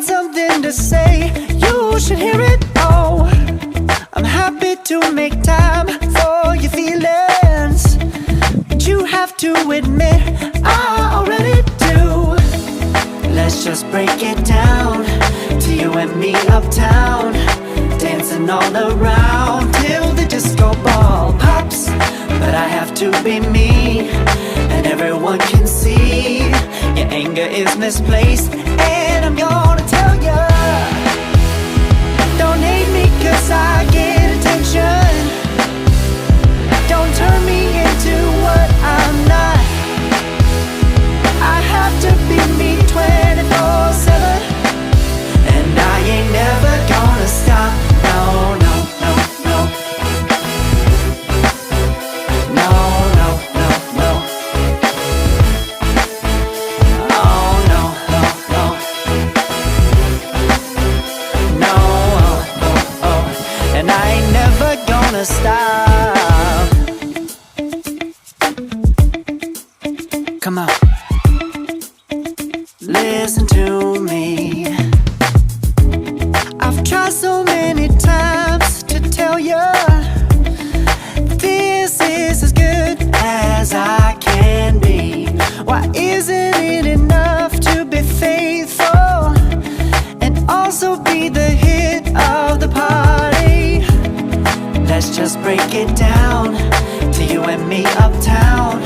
something to say, you should hear it. Oh, I'm happy to make time for your feelings, but you have to admit I already do. Let's just break it down to you and me uptown, dancing all around till the disco ball pops. But I have to be me, and everyone can see your anger is misplaced. And I'm gonna tell ya, don't hate me 'cause I get attention. Don't turn me into what I'm not. I have to be me 24/7, and I ain't never gonna stop. No, no, no, no. No, no, no, no. Oh, no, no, no. No, oh, oh, oh. And I ain't never gonna stop. Come on, listen to me. I've tried so many times to tell you this is as good as I can be. Why isn't it enough to be faithful and also be the hit of the party? Let's just break it down to you and me uptown,